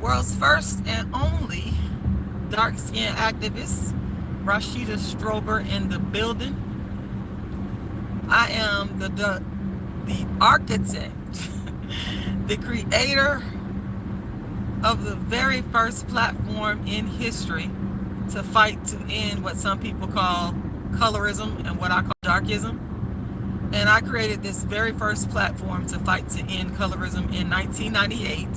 World's first and only dark-skinned activist, Rashida Strober in the building. I am the architect, the creator of the very first platform in history to fight to end what some people call colorism and what I call darkism. And I created this very first platform to fight to end colorism in 1998,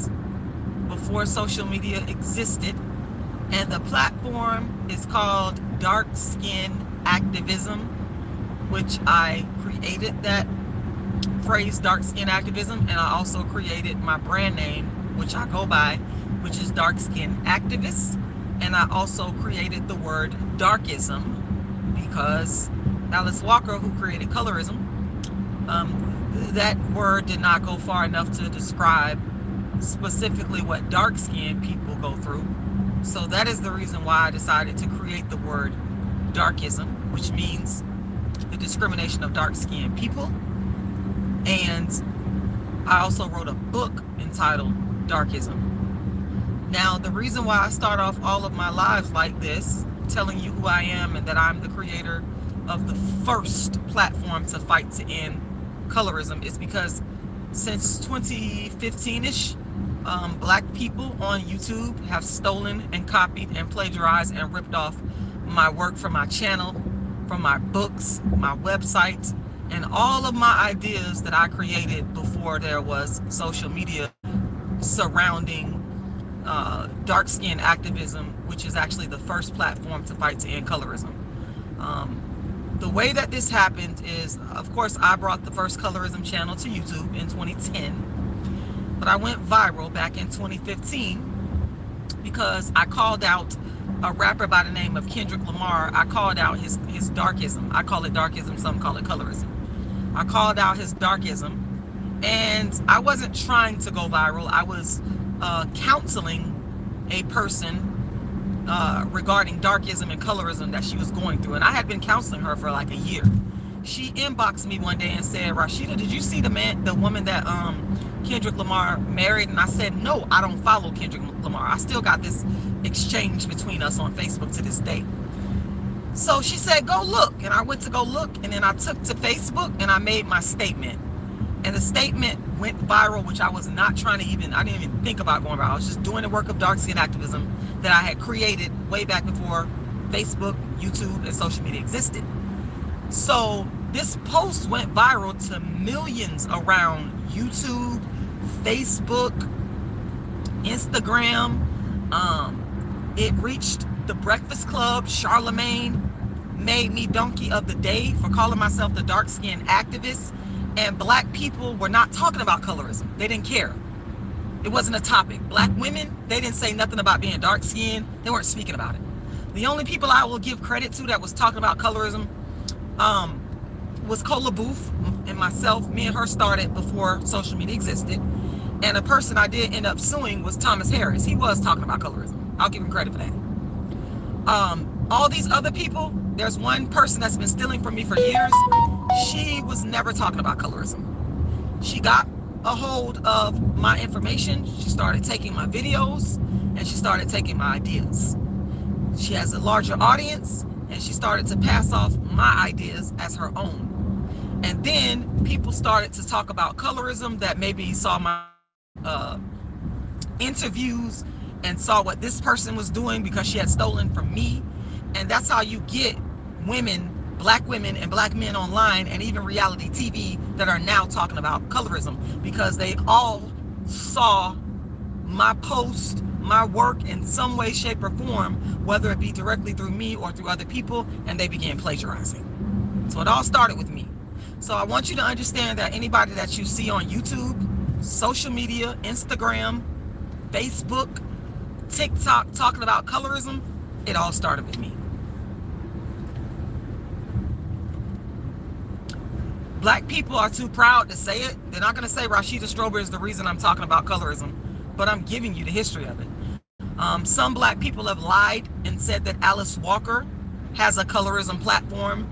before social media existed. And the platform is called Dark Skin Activism, which I created that phrase, dark skin activism, and I also created my brand name, which I go by, which is Dark Skin Activist. And I also created the word darkism because Alice Walker, who created colorism, that word did not go far enough to describe specifically what dark-skinned people go through. So that is the reason why I decided to create the word darkism, which means the discrimination of dark-skinned people. And I also wrote a book entitled Darkism. Now, the reason why I start off all of my lives like this, telling you who I am and that I'm the creator of the first platform to fight to end colorism, is because since 2015-ish, black people on YouTube have stolen and copied and plagiarized and ripped off my work from my channel, from my books, my website, and all of my ideas that I created before there was social media surrounding dark skin activism, which is actually the first platform to fight to end colorism. The way that this happened is, of course, I brought the first colorism channel to YouTube in 2010, but I went viral back in 2015 because I called out a rapper by the name of Kendrick Lamar. I called out his darkism. I call it darkism, some call it colorism. I called out his darkism, and I wasn't trying to go viral. I was counseling a person regarding darkism and colorism that she was going through, and I had been counseling her for like a year. She inboxed me one day and said, "Rashida, did you see the woman that Kendrick Lamar married?" And I said, "No, I don't follow Kendrick Lamar." I still got this exchange between us on Facebook to this day. So she said, "Go look," and I went to go look, and then I took to Facebook and I made my statement, and the statement went viral, which I was not trying to I didn't even think about going viral. I was just doing the work of dark skin activism that I had created way back before Facebook, YouTube, and social media existed. So this post went viral to millions around YouTube, Facebook, Instagram. It reached The Breakfast Club. Charlemagne made me donkey of the day for calling myself the dark skin activist. And black people were not talking about colorism. They didn't care. It wasn't a topic. Black women, they didn't say nothing about being dark skinned. They weren't speaking about it. The only people I will give credit to that was talking about colorism was Cola Booth and myself. Me and her started before social media existed. And a person I did end up suing was Thomas Harris. He was talking about colorism. I'll give him credit for that. All these other people, there's one person that's been stealing from me for years. She was never talking about colorism. She got a hold of my information. She started taking my videos and she started taking my ideas. She has a larger audience and she started to pass off my ideas as her own. And then people started to talk about colorism that maybe saw my interviews and saw what this person was doing because she had stolen from me. And that's how you get women, black women and black men online, and even reality TV, that are now talking about colorism because they all saw my post, my work in some way, shape, or form, whether it be directly through me or through other people, and they began plagiarizing. So it all started with me. So I want you to understand that anybody that you see on YouTube, social media, Instagram, Facebook, TikTok talking about colorism, it all started with me. Black people are too proud to say it. They're not going to say Rashida Strober is the reason I'm talking about colorism, but I'm giving you the history of it. Some black people have lied and said that Alice Walker has a colorism platform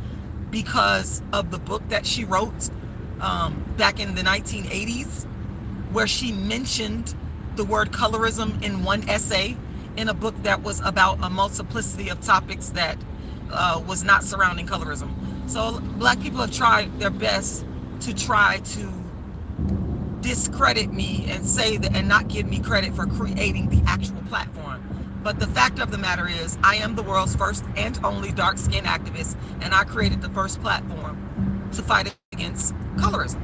because of the book that she wrote back in the 1980s, where she mentioned the word colorism in one essay in a book that was about a multiplicity of topics that was not surrounding colorism. So Black people have tried their best to try to discredit me and say that, and not give me credit for creating the actual platform. But the fact of the matter is, I am the world's first and only dark-skinned activist, and I created the first platform to fight against colorism.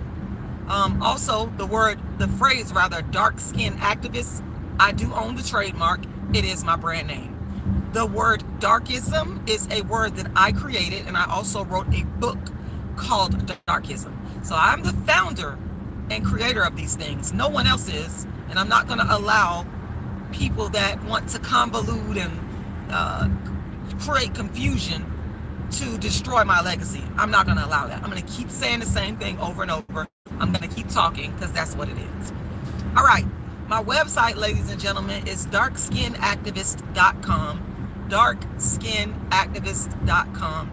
Also, the phrase dark-skinned activist, I do own the trademark. It is my brand name. The word darkism is a word that I created, and I also wrote a book called Darkism. So I'm the founder and creator of these things. No one else is, and I'm not going to allow people that want to convolute and create confusion to destroy my legacy. I'm not going to allow that. I'm going to keep saying the same thing over and over. I'm going to keep talking because that's what it is. All right. My website, ladies and gentlemen, is darkskinactivist.com. Darkskinactivist.com.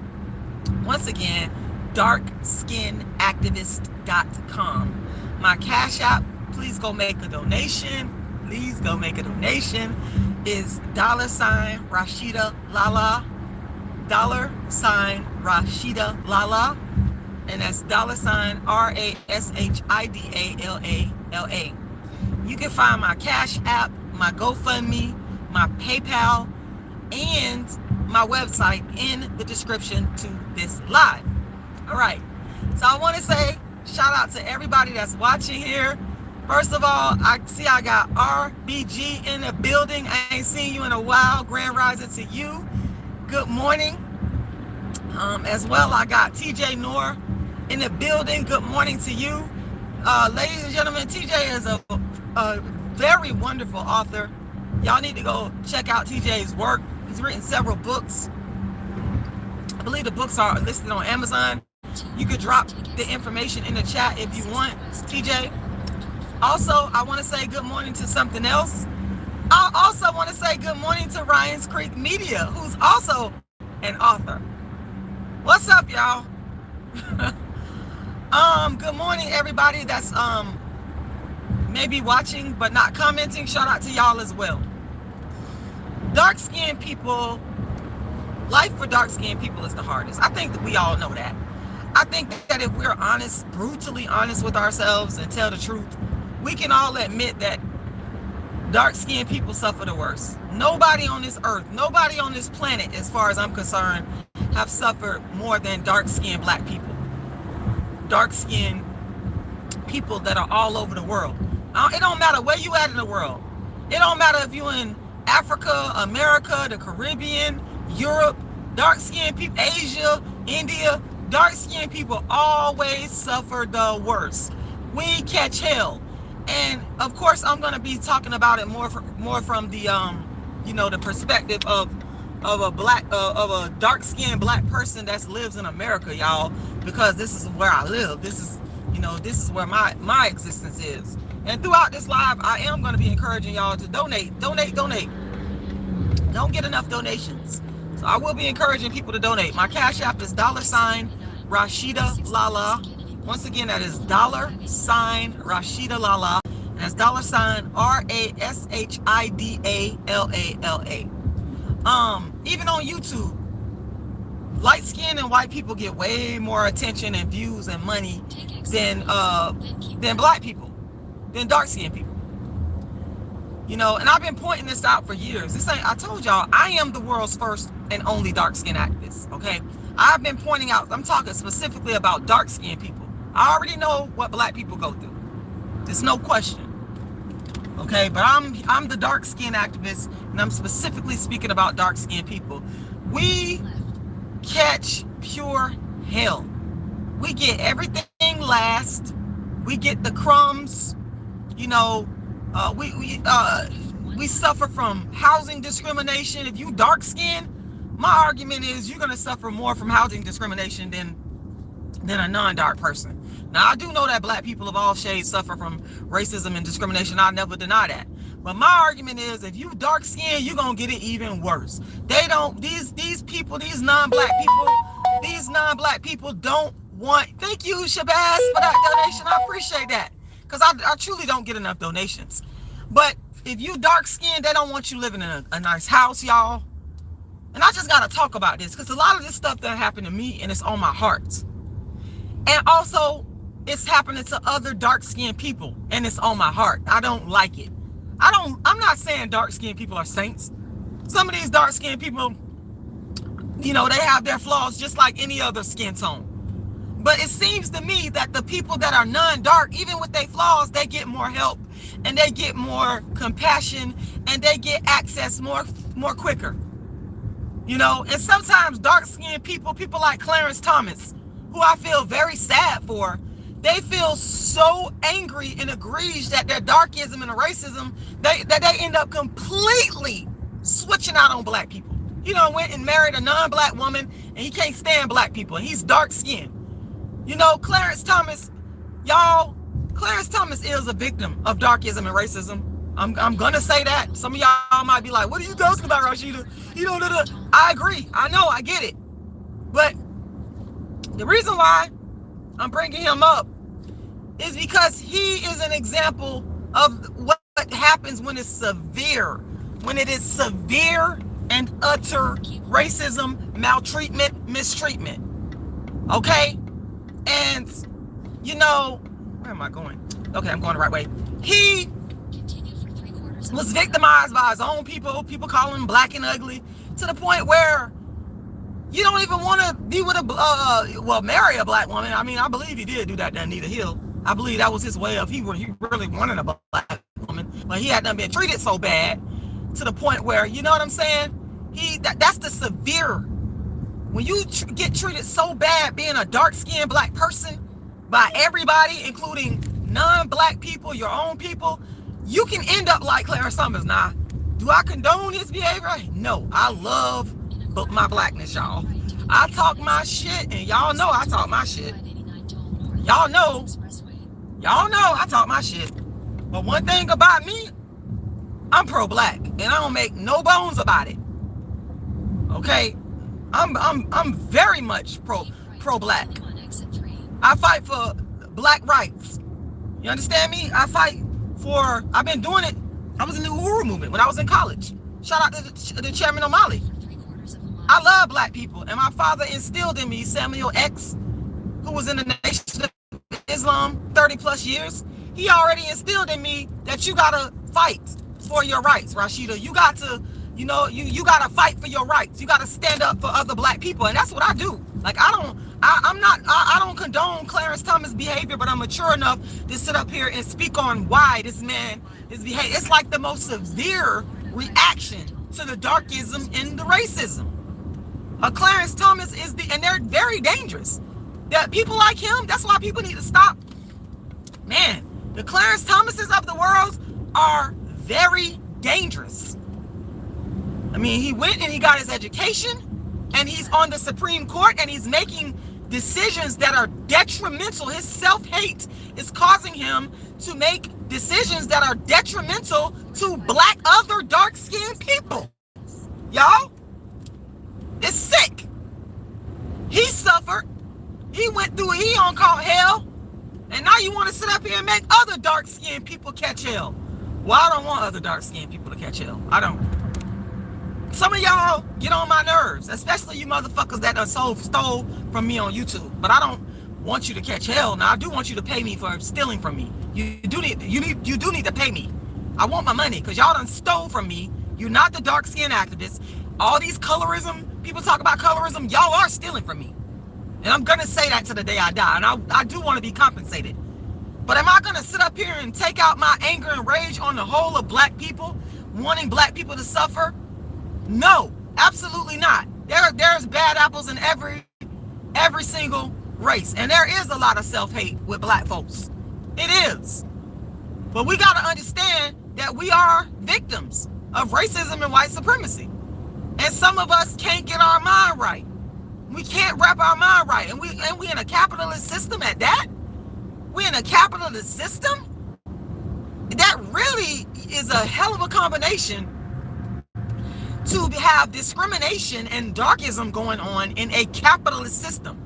Once again, darkskinactivist.com. My Cash App, please go make a donation. Please go make a donation. Is $RASHIDA'Lala. $RASHIDA'Lala. And that's $RASHIDALALA. You can find my Cash App, my GoFundMe, my PayPal, and my website in the description to this live. All right. So I want to say shout out to everybody that's watching here. First of all, I see I got RBG in the building. I ain't seen you in a while. Grand rising to you. Good morning. As well, I got TJ Noor in the building. Good morning to you. Ladies and gentlemen, TJ is a very wonderful author. Y'all need to go check out TJ's work. He's written several books. I believe the books are listed on Amazon. You could drop the information in the chat if you want, TJ. Also, I want to say good morning to something else. I also want to say good morning to Ryan's Creek Media, who's also an author. What's up, y'all? Good morning, everybody that's maybe watching but not commenting. Shout out to y'all as well. Dark-skinned people, life for dark-skinned people is the hardest. I think that we all know that. I think that if we're honest, brutally honest with ourselves and tell the truth, we can all admit that dark-skinned people suffer the worst. Nobody on this earth, nobody on this planet, as far as I'm concerned, have suffered more than dark-skinned Black people. Dark-skinned people that are all over the world. It don't matter where you at in the world. It don't matter if you're in Africa, America, the Caribbean, Europe, dark-skinned people, Asia, India, dark-skinned people always suffer the worst. We catch hell. And of course, I'm going to be talking about it more from the, the perspective of a dark-skinned Black person that lives in America, y'all, because this is where I live. This is where my existence is. And throughout this live, I am going to be encouraging y'all to donate. Don't get enough donations. So I will be encouraging people to donate. My Cash App is $RASHIDA'Lala. Once again, that is $RASHIDA'Lala. And that's $RASHIDALALA. Even on YouTube, light-skinned and white people get way more attention and views and money than Black people, than dark-skinned people. And I've been pointing this out for years. I told y'all, I am the world's first and only dark-skinned activist, okay? I've been pointing out, I'm talking specifically about dark-skinned people. I already know what Black people go through. There's no question. Okay, but I'm the dark-skinned activist, and I'm specifically speaking about dark-skinned people. We catch pure hell. We get everything last. We get the crumbs. We suffer from housing discrimination. If you dark-skinned, my argument is you're gonna suffer more from housing discrimination than a non-dark person. Now, I do know that Black people of all shades suffer from racism and discrimination. I'll never deny that. But my argument is, if you dark-skinned, you're going to get it even worse. These non-Black people don't want... Thank you, Shabazz, for that donation. I appreciate that. Because I truly don't get enough donations. But if you dark skinned, they don't want you living in a nice house, y'all. And I just gotta talk about this because a lot of this stuff that happened to me and it's on my heart. And also, it's happening to other dark-skinned people and it's on my heart. I don't like it. I'm not saying dark-skinned people are saints. Some of these dark-skinned people, you know, they have their flaws just like any other skin tone. But it seems to me that the people that are non-dark, even with their flaws, they get more help and they get more compassion and they get access more quicker. You know, and sometimes dark-skinned people like Clarence Thomas, who I feel very sad for, they feel so angry and aggrieved that their darkism and racism, that they end up completely switching out on black people. He done went and married a non-black woman and he can't stand black people and he's dark-skinned. You know, Clarence Thomas, y'all, Clarence Thomas is a victim of darkism and racism. I'm gonna say that. Some of y'all might be like, what are you talking about, Rashida? You know, I agree. I know, I get it. But the reason why I'm bringing him up is because he is an example of what happens when it's severe. When it is severe and utter racism, maltreatment, mistreatment. Okay? And, you know, where am I going? Okay, I'm going the right way. He was victimized by his own people. People call him black and ugly to the point where you don't even want to be with marry a black woman. I mean, I believe he did do that to Anita Hill. I believe that was his way of he really wanted a black woman, but he had done been treated so bad to the point where, you know what I'm saying? That's the severe. When you get treated so bad being a dark-skinned black person by everybody, including non-black people, your own people, you can end up like Clarence Thomas. Now, do I condone his behavior? No, I love my blackness, y'all. I talk my shit, and y'all know I talk my shit. Y'all know I talk my shit. But one thing about me, I'm pro-black, and I don't make no bones about it. Okay, I'm very much pro-black. I fight for black rights. You understand me? I've been doing it. I was in the Uhuru movement when I was in college. Shout out to the Chairman O'Malley. I love black people, and my father instilled in me, Samuel X, who was in the Nation of Islam 30 plus years. He already instilled in me that you gotta fight for your rights, Rashida. You got to, you know, you gotta fight for your rights. You gotta stand up for other black people, and that's what I do. Like I don't condone Clarence Thomas' behavior, but I'm mature enough to sit up here and speak on why this man is behaving. It's like the most severe reaction to the darkism and the racism. Clarence Thomas and they're very dangerous. That people like him, that's why people need to stop. Man, the Clarence Thomases of the world are very dangerous. I mean, he went and he got his education, and he's on the Supreme Court, and he's making decisions that are detrimental. His self-hate is causing him to make decisions that are detrimental to black, other dark-skinned people. Y'all, it's sick. He suffered. He went through it. He on call hell. And now you want to sit up here and make other dark-skinned people catch hell. Well, I don't want other dark-skinned people to catch hell. I don't. Some of y'all get on my nerves, especially you motherfuckers that done stole from me on YouTube. But I don't want you to catch hell. Now I do want you to pay me for stealing from me. You do need to pay me. I want my money because y'all done stole from me. You're not the dark skin activists. All these colorism, people talk about colorism, y'all are stealing from me. And I'm gonna say that to the day I die. And I do want to be compensated. But am I gonna sit up here and take out my anger and rage on the whole of black people, wanting black people to suffer? No, absolutely not. There's bad apples in every single race, and there is a lot of self-hate with black folks. It is. But we got to understand that we are victims of racism and white supremacy. And some of us can't get our mind right. We can't wrap our mind right. And we in a capitalist system at that. We're in a capitalist system. That really is a hell of a combination to have discrimination and darkism going on in a capitalist system.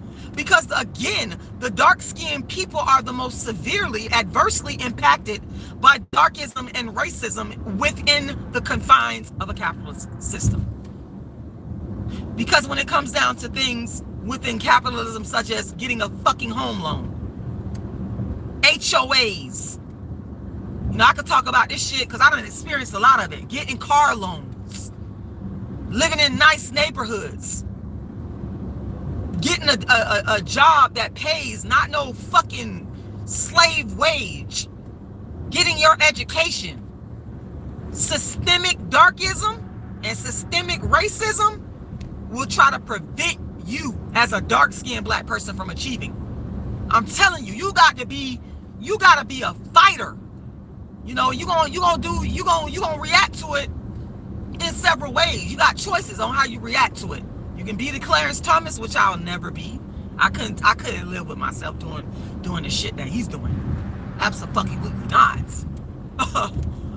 Because again, the dark-skinned people are the most severely, adversely impacted by darkism and racism within the confines of a capitalist system. Because when it comes down to things within capitalism, such as getting a fucking home loan, HOAs, you know, I could talk about this shit because I done experienced a lot of it. Getting car loans, living in nice neighborhoods, getting a job that pays, not no fucking slave wage, getting your education. Systemic darkism and systemic racism will try to prevent you as a dark-skinned black person from achieving. I'm telling you, you gotta be a fighter. You know, you gonna react to it in several ways. You got choices on how you react to it. You can be the Clarence Thomas, which I'll never be. I couldn't live with myself doing the shit that he's doing. Absolutely not.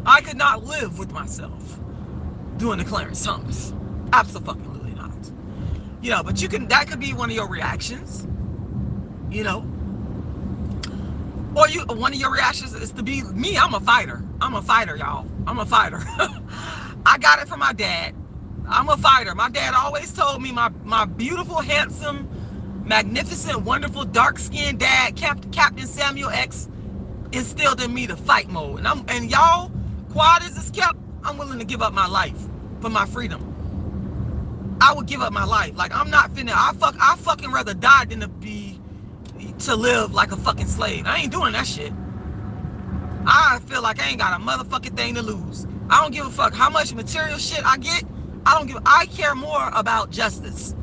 I could not live with myself doing the Clarence Thomas. Absolutely not. You know, but that could be one of your reactions. You know. Or one of your reactions is to be me. I'm a fighter. I'm a fighter, y'all. I'm a fighter. I got it from my dad. I'm a fighter. My dad always told me, my beautiful, handsome, magnificent, wonderful, dark-skinned dad, Captain Samuel X, instilled in me the fight mode. And y'all, quiet as it's kept, I'm willing to give up my life for my freedom. I would give up my life. Like, I'm not finna. I fucking rather die than to live like a fucking slave. I ain't doing that shit. I feel like I ain't got a motherfucking thing to lose. I don't give a fuck how much material shit I get. I care more about justice.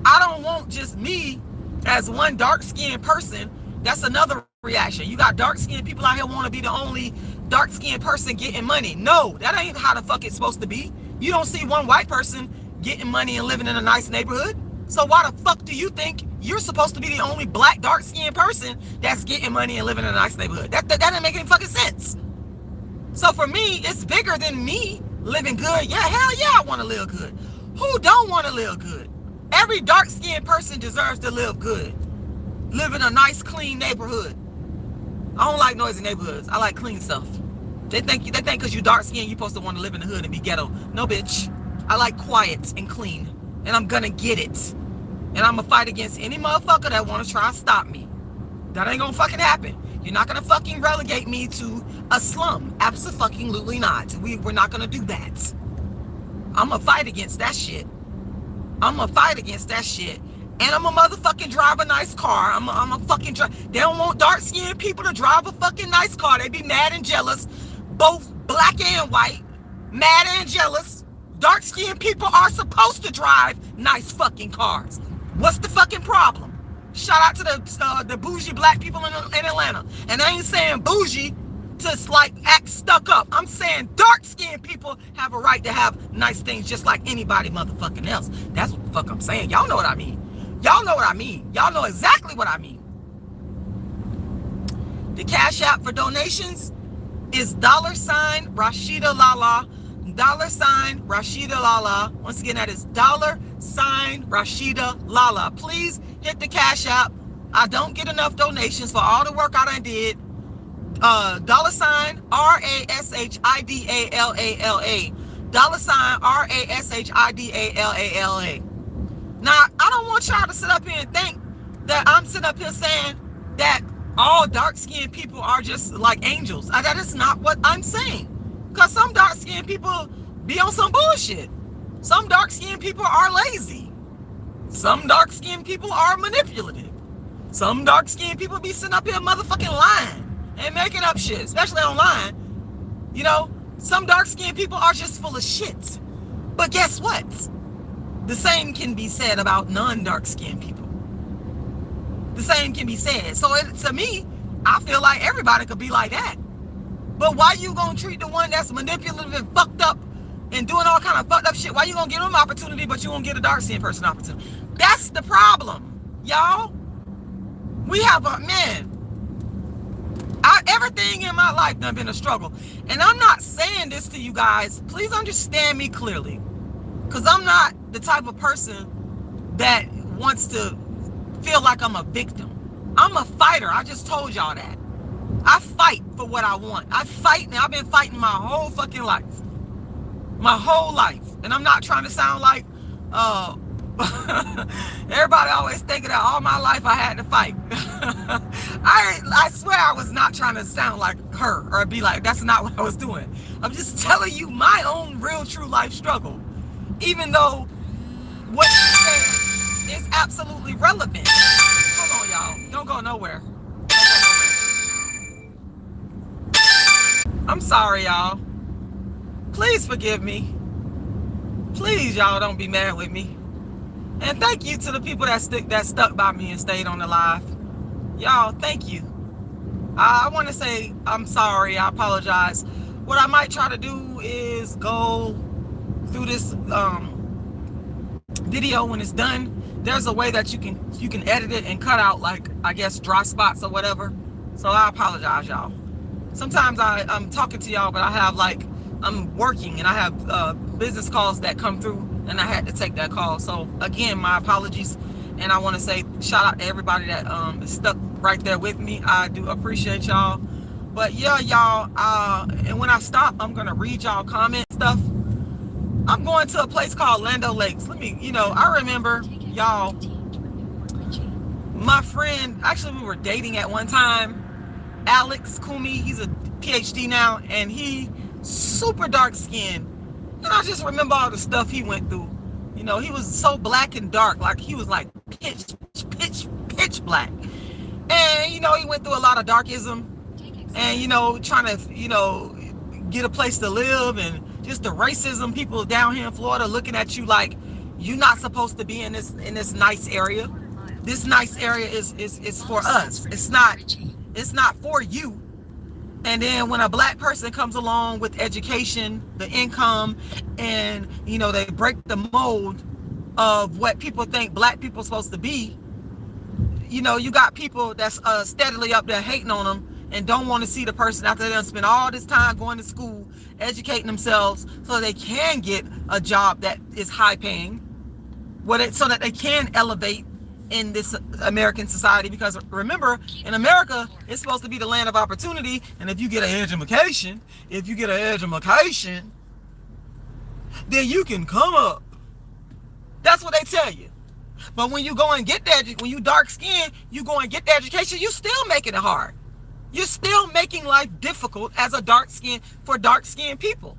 I don't want just me as one dark-skinned person. That's another reaction. You got dark-skinned people out here want to be the only dark-skinned person getting money. No, that ain't how the fuck it's supposed to be. You don't see one white person getting money and living in a nice neighborhood. So why the fuck do you think you're supposed to be the only black dark-skinned person that's getting money and living in a nice neighborhood? That didn't make any fucking sense. So for me, it's bigger than me living good. Yeah, hell yeah, I want to live good. Who don't want to live good? Every dark-skinned person deserves to live good. Live in a nice, clean neighborhood. I don't like noisy neighborhoods. I like clean stuff. They think because you dark-skinned, you're supposed to want to live in the hood and be ghetto. No, bitch. I like quiet and clean. And I'm gonna get it. And I'm gonna fight against any motherfucker that wanna try and stop me. That ain't gonna fucking happen. You're not gonna fucking relegate me to a slum. Absolutely not. We're not gonna do that. I'm gonna fight against that shit. I'm gonna fight against that shit. And I'm a motherfucking drive a nice car. I'm a fucking drive. They don't want dark-skinned people to drive a fucking nice car. They be mad and jealous. Both black and white. Mad and jealous. Dark-skinned people are supposed to drive nice fucking cars. What's the fucking problem? Shout out to the bougie black people in Atlanta. And I ain't saying bougie to like act stuck up. I'm saying dark-skinned people have a right to have nice things just like anybody motherfucking else. That's what the fuck I'm saying. Y'all know what I mean. Y'all know what I mean. Y'all know exactly what I mean. The Cash App for donations is $RASHIDA'Lala. $RASHIDA'Lala. Once again, that is $RASHIDA'Lala. Please hit the Cash App. I don't get enough donations for all the work I done did. $RASHIDALALA. $RASHIDALALA. Now, I don't want y'all to sit up here and think that I'm sitting up here saying that all dark-skinned people are just like angels. That is not what I'm saying. Because some dark-skinned people be on some bullshit. Some dark-skinned people are lazy. Some dark-skinned people are manipulative. Some dark-skinned people be sitting up here motherfucking lying and making up shit, especially online. You know, some dark-skinned people are just full of shit. But guess what? The same can be said about non-dark-skinned people. The same can be said. So to me, I feel like everybody could be like that. But why you gonna treat the one that's manipulative and fucked up and doing all kind of fucked up shit? Why you gonna give them opportunity, but you won't get a dark-skinned person opportunity? That's the problem, y'all. We have everything in my life done been a struggle. And I'm not saying this to you guys. Please understand me clearly. Because I'm not the type of person that wants to feel like I'm a victim. I'm a fighter. I just told y'all that. I fight for what I want. I fight, and I've been fighting my whole fucking life. My whole life. And I'm not trying to sound like everybody always thinking that all my life I had to fight. I swear I was not trying to sound like her or be like, that's not what I was doing. I'm just telling you my own real true life struggle. Even though what you said is absolutely relevant. Hold on, y'all. Don't go nowhere. I'm sorry, y'all. Please forgive me. Please, y'all, don't be mad with me. And thank you to the people that stuck by me and stayed on the live. Y'all, thank you. I want to say I'm sorry. I apologize. What I might try to do is go through this video when it's done. There's a way that you can edit it and cut out, like, I guess, dry spots or whatever. So I apologize, y'all. Sometimes I'm talking to y'all, but I have, like, I'm working and I have business calls that come through, and I had to take that call. So again, my apologies. And I want to say shout out to everybody that is stuck right there with me. I do appreciate y'all. But yeah, y'all, and when I stop, I'm gonna read y'all comment stuff. I'm going to a place called Lando Lakes. I remember, y'all, my friend, actually we were dating at one time, Alex Kumi, he's a PhD now, and he super dark skinned. And I just remember all the stuff he went through. He was so black and dark, like he was like pitch black. And, he went through a lot of darkism and, trying to, get a place to live, and just the racism, people down here in Florida looking at you like you're not supposed to be in this nice area. This nice area is for us. It's not for you. And then when a black person comes along with education, the income, and, they break the mold of what people think black people are supposed to be, you got people that's steadily up there hating on them and don't want to see the person after they done spend all this time going to school, educating themselves so they can get a job that is high paying, so that they can elevate in this American society. Because remember, in America, it's supposed to be the land of opportunity, and if you get an education, then you can come up. That's what they tell you. But when you go and get that, when you dark skinned, you go and get the education, you still making it hard. You're still making life difficult as a dark skinned people.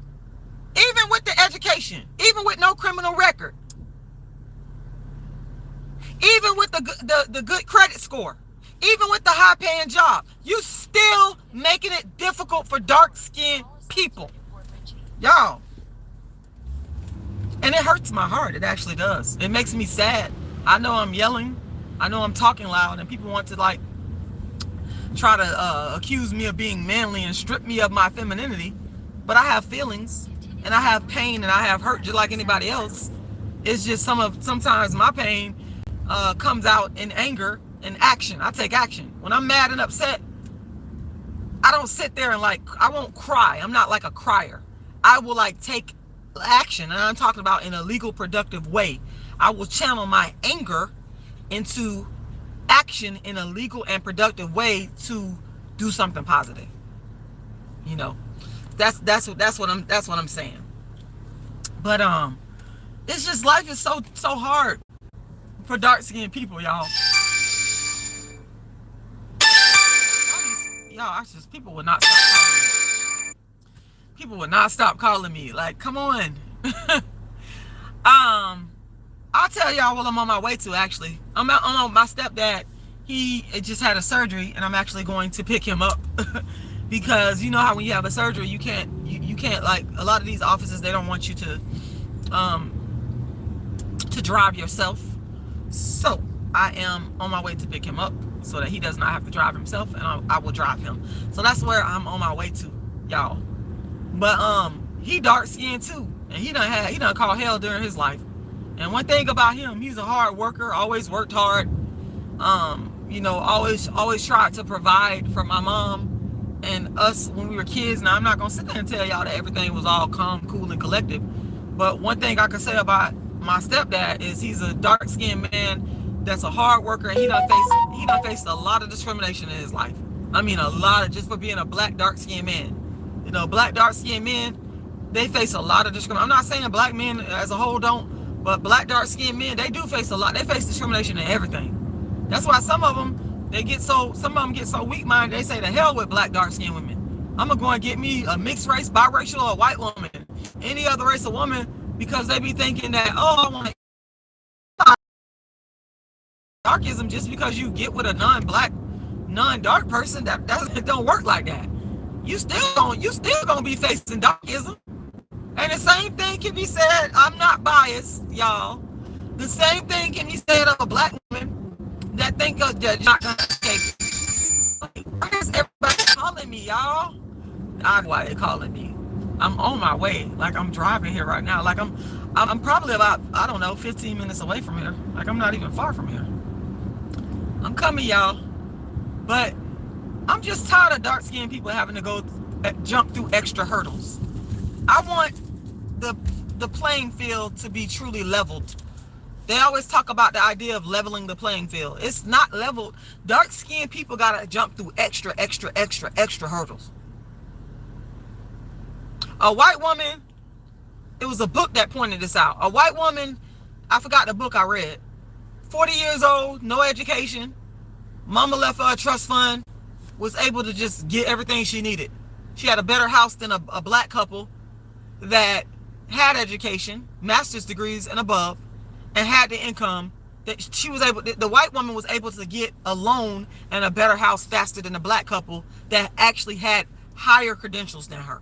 Even with the education, even with no criminal record, even with the good credit score, even with the high paying job, you still making it difficult for dark skinned people. Y'all. And it hurts my heart. It actually does. It makes me sad. I know I'm yelling. I know I'm talking loud, and people want to try to accuse me of being manly and strip me of my femininity. But I have feelings, and I have pain, and I have hurt just like anybody else. It's just sometimes my pain comes out in anger and action. I take action. When I'm mad and upset, I don't sit there and I won't cry. I'm not like a crier. I will take action, and I'm talking about in a legal, productive way. I will channel my anger into action in a legal and productive way to do something positive. That's what I'm saying. But it's just, life is so hard for dark skinned people, y'all. People would not stop calling me. People would not stop calling me. Come on. I'll tell y'all what I'm on my way to, actually. I'm on my stepdad. He just had a surgery, and I'm actually going to pick him up. Because you know how when you have a surgery, you can't a lot of these offices, they don't want you to drive yourself. So I am on my way to pick him up so that he does not have to drive himself, and I will drive him. So that's where I'm on my way to, y'all. But he dark skinned too, and he done caught hell during his life. And one thing about him, he's a hard worker, always worked hard. Always tried to provide for my mom and us when we were kids. Now, I'm not gonna sit there and tell y'all that everything was all calm, cool, and collective. But one thing I can say about my stepdad is he's a dark-skinned man that's a hard worker, and he done faced a lot of discrimination in his life. I mean, a lot of, just for being a black dark-skinned man. You know, black dark-skinned men, they face a lot of discrimination. I'm not saying black men as a whole don't, but black dark-skinned men, they do face a lot. They face discrimination in everything. That's why some of them get so weak-minded, they say to hell with black dark-skinned women. I'm gonna go and get me a mixed race, biracial, or a white woman, any other race of woman, because they be thinking that, oh, I want to darkism just because you get with a non-black, non-dark person. That don't work like that. You still gonna be facing darkism. And the same thing can be said, I'm not biased, y'all. The same thing can be said of a black woman that think of that not gonna escape. Why is everybody calling me, y'all? I know why they calling me. I'm on my way. Like, I'm driving here right now. Like, I'm probably about, I don't know, 15 minutes away from here. Like, I'm not even far from here. I'm coming, y'all. But I'm just tired of dark-skinned people having to go jump through extra hurdles. I want the playing field to be truly leveled. They always talk about the idea of leveling the playing field. It's not leveled. Dark-skinned people gotta jump through extra hurdles. A white woman, it was a book that pointed this out. A white woman, I forgot the book I read. 40 years old, no education. Mama left her a trust fund, was able to just get everything she needed. She had a better house than a black couple that had education, master's degrees and above, and had the income that she was able, the white woman was able to get a loan and a better house faster than the black couple that actually had higher credentials than her.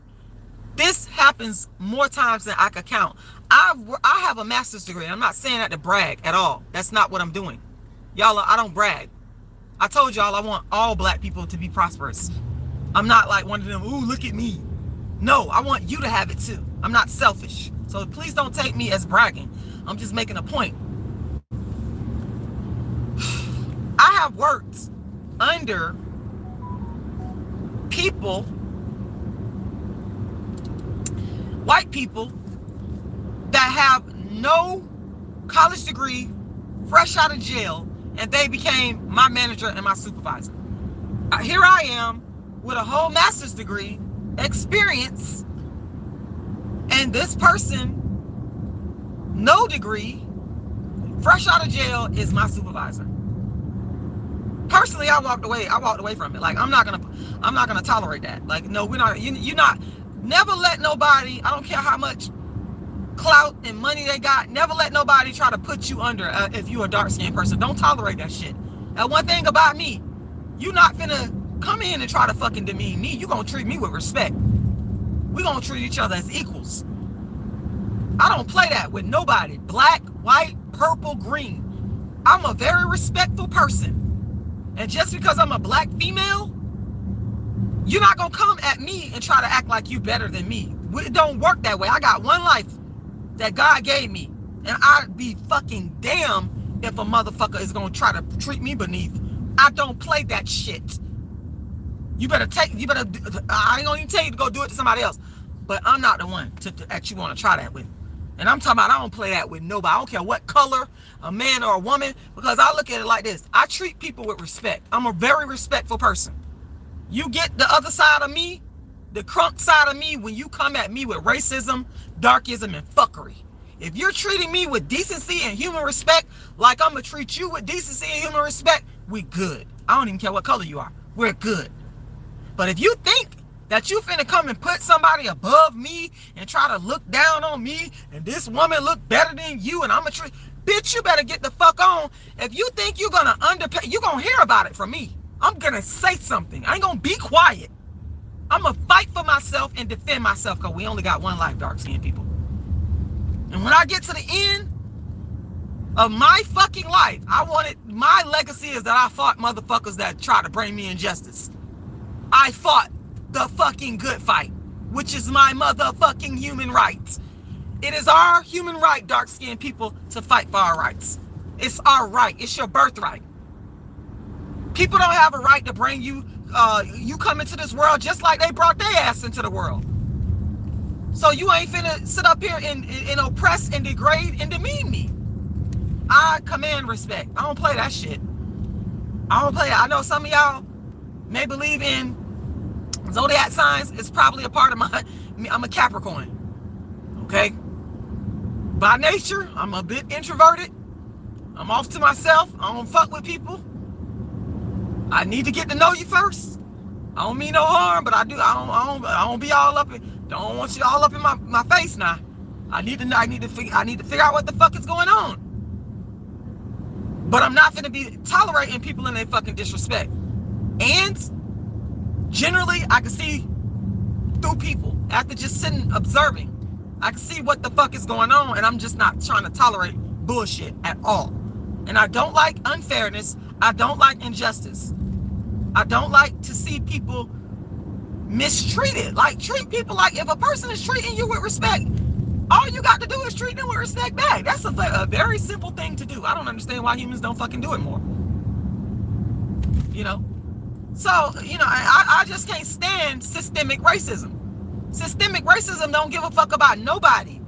This happens more times than I could count. I have a master's degree. I'm not saying that to brag at all. That's not what I'm doing. Y'all, I don't brag. I told y'all I want all black people to be prosperous. I'm not like one of them, ooh, look at me. No, I want you to have it too. I'm not selfish. So please don't take me as bragging. I'm just making a point. I have worked under people, white people, that have no college degree, fresh out of jail, and they became my manager and my supervisor. Here I am with a whole master's degree, experience, and this person, no degree, fresh out of jail, is my supervisor. Personally, I walked away from it. Like, I'm not gonna tolerate that. Like, no, we're not. You're not. Never let nobody, I don't care how much clout and money they got, never let nobody try to put you under if you're a dark-skinned person. Don't tolerate that shit. And one thing about me, you're not finna come in and try to fucking demean me. You're gonna treat me with respect. We're gonna treat each other as equals. I don't play that with nobody. Black, white, purple, green. I'm a very respectful person. And just because I'm a black female, you're not gonna come at me and try to act like you better than me. It don't work that way. I got one life that God gave me, and I'd be fucking damn if a motherfucker is gonna try to treat me beneath. I don't play that shit. I ain't gonna even tell you to go do it to somebody else, but I'm not the one that you want to try that with. And I'm talking about, I don't play that with nobody. I don't care what color, a man or a woman, because I look at it like this. I treat people with respect. I'm a very respectful person. You get the other side of me, the crunk side of me, when you come at me with racism, darkism, and fuckery. If you're treating me with decency and human respect, like I'm gonna treat you with decency and human respect, we good. I don't even care what color you are. We're good. But if you think that you finna come and put somebody above me and try to look down on me, and this woman look better than you, and I'm gonna treat, bitch, you better get the fuck on. If you think you're gonna underpay, you're gonna hear about it from me. I'm gonna say something. I ain't gonna be quiet. I'm gonna fight for myself and defend myself, because we only got one life, dark-skinned people. And when I get to the end of my fucking life, my legacy is that I fought motherfuckers that try to bring me injustice. I fought the fucking good fight, which is my motherfucking human rights. It is our human right, dark-skinned people, to fight for our rights. It's our right. It's your birthright. People don't have a right to bring you, you come into this world just like they brought their ass into the world. So you ain't finna sit up here and oppress and degrade and demean me. I command respect. I don't play that shit. I don't play it. I know some of y'all may believe in zodiac signs. It's probably a part of I'm a Capricorn. Okay? By nature, I'm a bit introverted. I'm off to myself. I don't fuck with people. I need to get to know you first. I don't mean no harm, but I do. I don't be all up in. Don't want you all up in my face now. I need to figure out what the fuck is going on. But I'm not gonna be tolerating people in their fucking disrespect. And generally, I can see through people after just sitting observing. I can see what the fuck is going on, and I'm just not trying to tolerate bullshit at all. And I don't like unfairness. I don't like injustice. I don't like to see people mistreated. Like, treat people like, if a person is treating you with respect, all you got to do is treat them with respect back. That's a very simple thing to do. I don't understand why humans don't fucking do it more. You know? So, you know, I just can't stand systemic racism. Systemic racism don't give a fuck about nobody.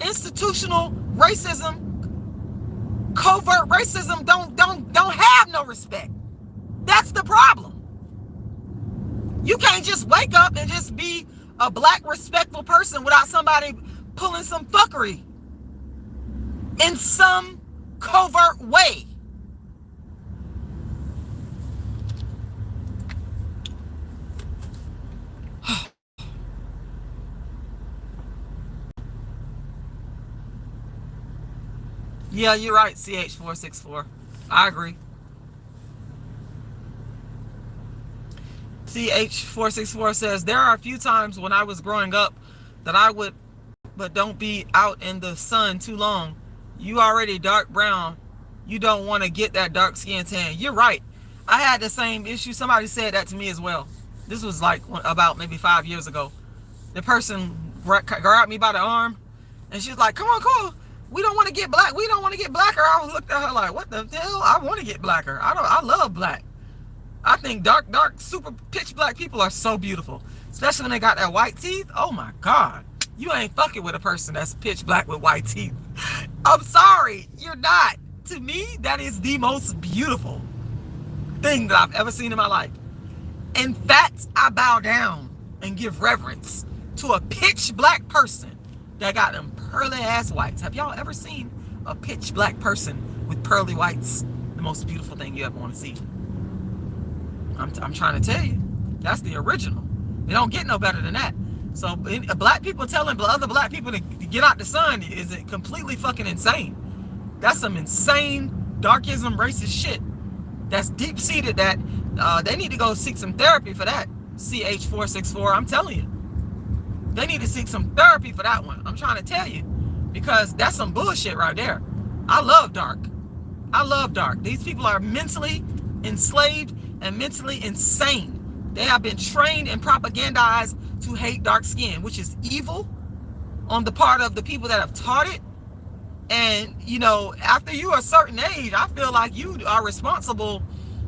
Institutional racism, covert racism don't have no respect. That's the problem. You can't just wake up and just be a black respectful person without somebody pulling some fuckery in some covert way. Yeah, you're right, CH464. I agree. CH464 says, there are a few times when I was growing up that I would, but don't be out in the sun too long. You already dark brown. You don't want to get that dark skin tan. You're right. I had the same issue. Somebody said that to me as well. This was like about maybe 5 years ago. The person grabbed me by the arm and she's like, come on, cool. We don't want to get black. We don't want to get blacker. I was looking at her like, what the hell? I want to get blacker. I love black. I think dark, super pitch black people are so beautiful. Especially when they got that white teeth. Oh my God. You ain't fucking with a person that's pitch black with white teeth. I'm sorry. You're not. To me, that is the most beautiful thing that I've ever seen in my life. In fact, I bow down and give reverence to a pitch black person that got them pearly ass whites. Have y'all ever seen a pitch black person with pearly whites? The most beautiful thing you ever want to see. I'm trying to tell you, that's the original. They don't get no better than that. So black people telling other black people to get out the sun is completely fucking insane. That's some insane darkism racist shit. That's deep seated. That they need to go seek some therapy for that. CH464, I'm telling you. They need to seek some therapy for that one. I'm trying to tell you. Because that's some bullshit right there. I love dark. I love dark. These people are mentally enslaved and mentally insane. They have been trained and propagandized to hate dark skin, which is evil on the part of the people that have taught it. And, you know, after you are a certain age, I feel like you are responsible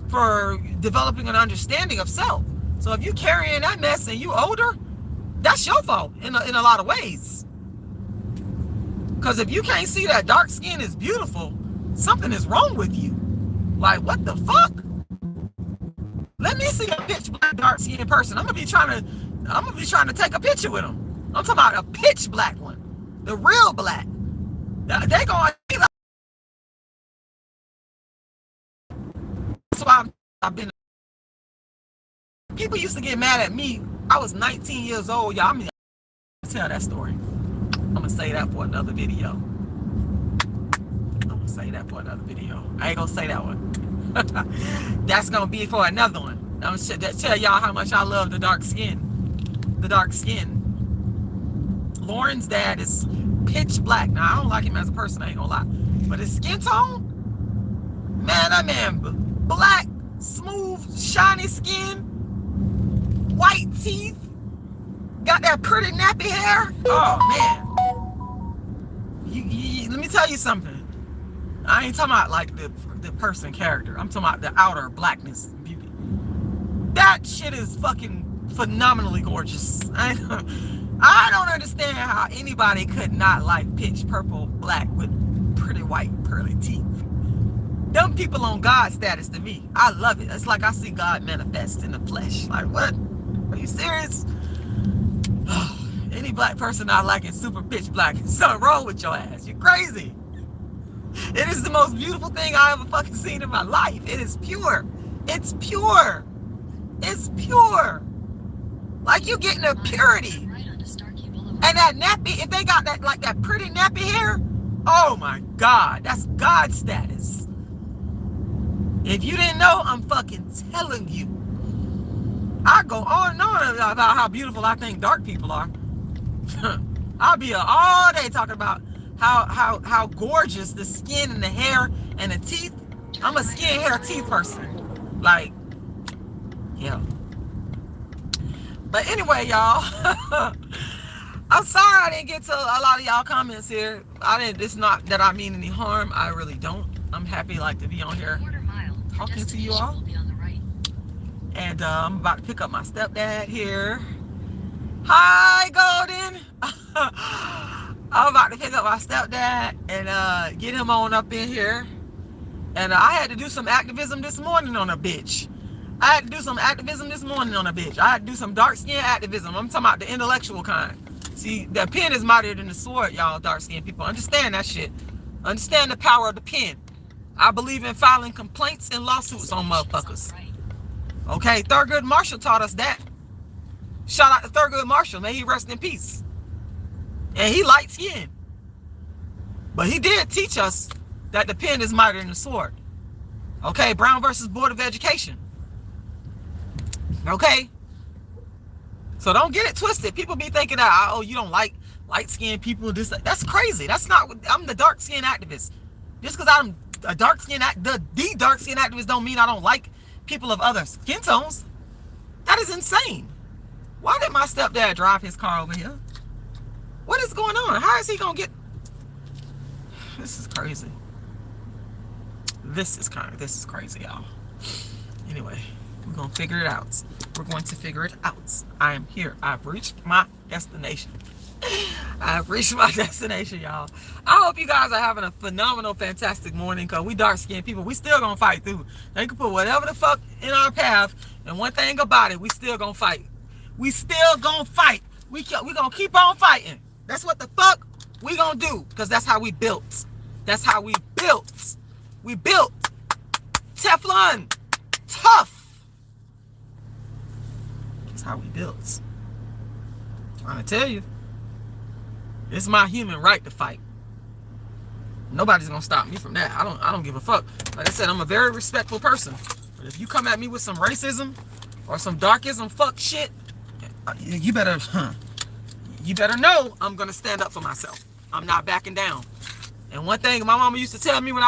for developing an understanding of self. So if you're carrying that mess and you older, that's your fault in a lot of ways. Because if you can't see that dark skin is beautiful, something is wrong with you. Like, what the fuck? Let me see a pitch black dark skinned person. I'm gonna be trying to take a picture with them. I'm talking about a pitch black one, the real black. They going. That's why I've been. People used to get mad at me. I was 19 years old, y'all. I'm gonna tell that story. I'm gonna say that for another video. I ain't gonna say that one. That's gonna be for another one. I'm gonna tell y'all how much I love the dark skin. The dark skin. Lauren's dad is pitch black. Now, I don't like him as a person, I ain't gonna lie. But his skin tone, man, that man, black, smooth, shiny skin, white teeth, got that pretty nappy hair. Oh, man. Let me tell you something. I ain't talking about like the person character. I'm talking about the outer blackness and beauty. That shit is fucking phenomenally gorgeous. I don't understand how anybody could not like pitch purple black with pretty white pearly teeth. Them people on God status to me. I love it. It's like I see God manifest in the flesh. Like, what? Are you serious? Any black person I like is super pitch black. Something wrong with your ass. You're crazy. It is the most beautiful thing I ever fucking seen in my life. It is pure. It's pure. It's pure. Like you getting a purity. And that nappy, if they got that like that pretty nappy hair, oh my God, that's God status. If you didn't know, I'm fucking telling you. I go on and on about how beautiful I think dark people are. I'll be all day talking about how gorgeous the skin and the hair and the teeth. I'm a skin, hair, teeth person. Like, yeah. But anyway, y'all, I'm sorry I didn't get to a lot of y'all comments here. It's not that I mean any harm. I really don't. I'm happy like to be on here talking to you all. And I'm about to pick up my stepdad here. Hi, Golden. I'm about to pick up my stepdad and get him on up in here. And I had to do some activism this morning on a bitch. I had to do some activism this morning on a bitch. I had to do some dark skin activism. I'm talking about the intellectual kind. See, the pen is mightier than the sword, y'all dark skinned people. Understand that shit. Understand the power of the pen. I believe in filing complaints and lawsuits on motherfuckers. Okay, Thurgood Marshall taught us that. Shout out to Thurgood Marshall. May he rest in peace. And he light skinned. But he did teach us that the pen is mightier than the sword. Okay, Brown versus Board of Education. Okay? So don't get it twisted. People be thinking that, oh, you don't like light-skinned people. That's crazy. That's not, I'm the dark-skinned activist. Just because I'm a dark-skinned, the dark-skinned activist don't mean I don't like people of other skin tones. That is insane. Why did my stepdad drive his car over here? What is going on? How is he gonna get? This is crazy. This is crazy, y'all. Anyway, we're gonna figure it out. We're going to figure it out. I am here. I've reached my destination. I've reached my destination, y'all. I hope you guys are having a phenomenal, fantastic morning, because we dark-skinned people, we still gonna fight through. They can put whatever the fuck in our path, and one thing about it, we still gonna fight. We still gonna fight. We gonna keep on fighting. That's what the fuck we gonna do, because that's how we built. That's how we built. We built Teflon, tough. That's how we built. I'm trying to tell you. It's my human right to fight. Nobody's gonna stop me from that. I don't give a fuck. Like I said, I'm a very respectful person. But if you come at me with some racism or some darkism fuck shit, you better know I'm gonna stand up for myself. I'm not backing down. And one thing my mama used to tell me when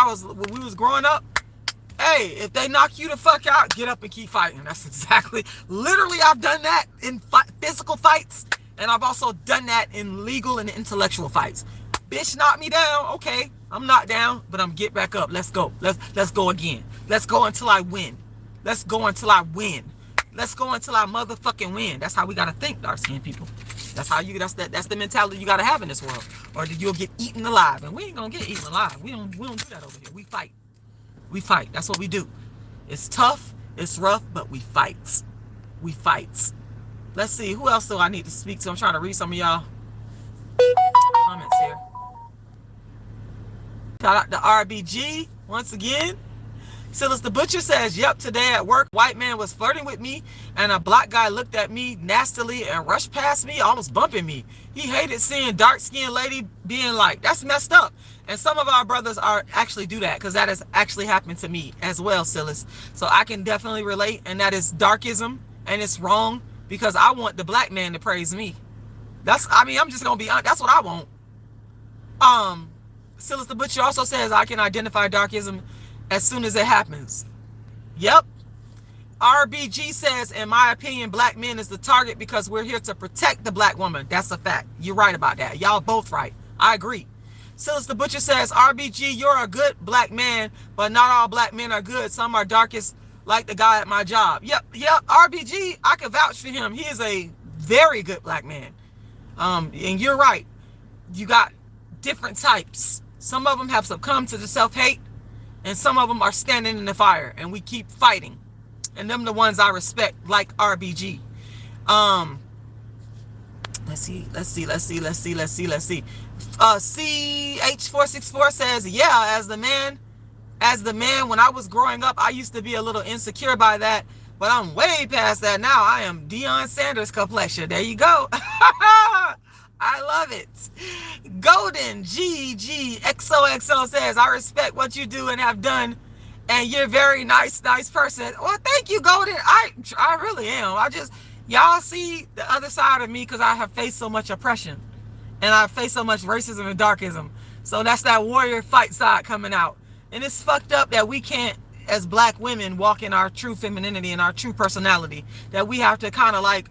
we was growing up, hey, if they knock you the fuck out, get up and keep fighting. That's exactly, literally, I've done that in physical fights. And I've also done that in legal and intellectual fights. Bitch, knock me down. Okay, I'm knocked down, but I'm get back up. Let's go. Let's go again. Let's go until I win. Let's go until I win. Let's go until I motherfucking win. That's how we gotta think, dark-skinned people. That's how you. That's the mentality you gotta have in this world, or you'll get eaten alive. And we ain't gonna get eaten alive. We don't do that over here. We fight. We fight. That's what we do. It's tough. It's rough, but we fight. We fight. Let's see, who else do I need to speak to? I'm trying to read some of y'all comments here. Shout out to RBG once again. Silas the Butcher says, yep, today at work, white man was flirting with me and a black guy looked at me nastily and rushed past me, almost bumping me. He hated seeing dark-skinned lady being like, that's messed up. And some of our brothers actually do that, because that has actually happened to me as well, Silas. So I can definitely relate, and that is darkism, and it's wrong. Because I want the black man to praise me. I'm just gonna be honest. That's what I want. Silas the Butcher also says I can identify darkism as soon as it happens. Yep. RBG says, in my opinion, black men is the target because we're here to protect the black woman. That's a fact. You're right about that. Y'all both right. I agree. Silas the Butcher says, RBG, you're a good black man, but not all black men are good. Some are darkest, like the guy at my job. Yep, RBG, I can vouch for him. He is a very good black man. And you're right. You got different types. Some of them have succumbed to the self-hate, And some of them are standing in the fire, and we keep fighting. And them the ones I respect, like RBG. Let's see. CH464 says, yeah, as the man, when I was growing up, I used to be a little insecure by that, but I'm way past that now. I am Deion Sanders complexion. There you go. I love it. Golden GGXOXO says, I respect what you do and have done, and you're a very nice person. Well, thank you, Golden. I really am. Y'all see the other side of me because I have faced so much oppression, and I faced so much racism and darkism. So that's that warrior fight side coming out. And it's fucked up that we can't, as black women, walk in our true femininity and our true personality. That we have to kind of like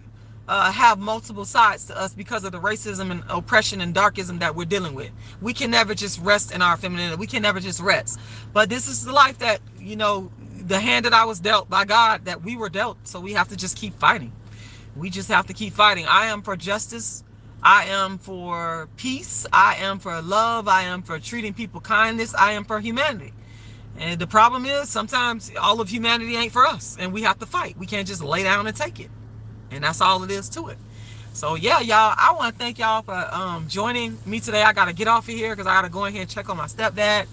have multiple sides to us because of the racism and oppression and darkism that we're dealing with. We can never just rest in our femininity. We can never just rest. But this is the life that, you know, the hand that I was dealt by God, that we were dealt. So we have to just keep fighting. We just have to keep fighting. I am for justice. I am for peace. I am for love. I am for treating people kindness. I am for humanity. And the problem is sometimes all of humanity ain't for us, and we have to fight. We can't just lay down and take it. And that's all it is to it. So yeah, y'all, I want to thank y'all for joining me today. I got to get off of here because I got to go in here and check on my stepdad.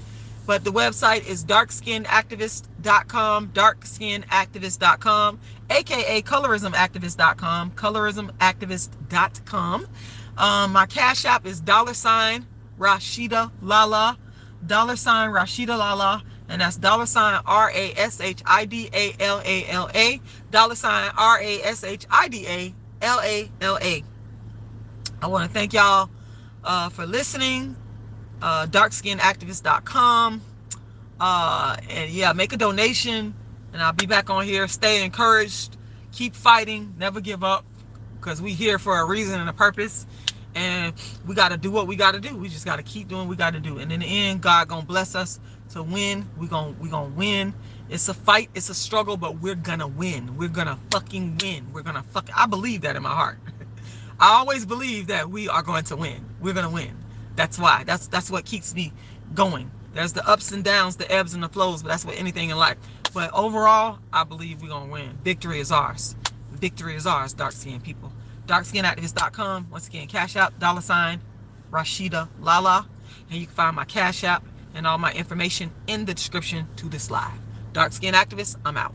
But the website is darkskinactivist.com, darkskinactivist.com, aka colorismactivist.com, colorismactivist.com. My Cash App is $RASHIDA'Lala, $RASHIDA'Lala, and that's $RASHIDALALA, $RASHIDALALA. I want to thank y'all for listening. Darkskinactivist.com. And yeah, make a donation, and I'll be back on here. Stay encouraged, keep fighting, never give up, because we here for a reason and a purpose, and we got to do what we got to do. We just got to keep doing what we got to do, and in the end, God gonna bless us to win. we gonna win. It's a fight, it's a struggle, but we're gonna win. We're gonna fucking win. I believe that in my heart. I always believe that we are going to win. We're gonna win. That's why. That's what keeps me going. There's the ups and downs, the ebbs and the flows, but that's what anything in life. But overall, I believe we're going to win. Victory is ours. Victory is ours, dark skin people. Darkskinactivist.com. Once again, Cash App, $RASHIDA'Lala. And you can find my Cash App and all my information in the description to this live. Dark Skin Activist, I'm out.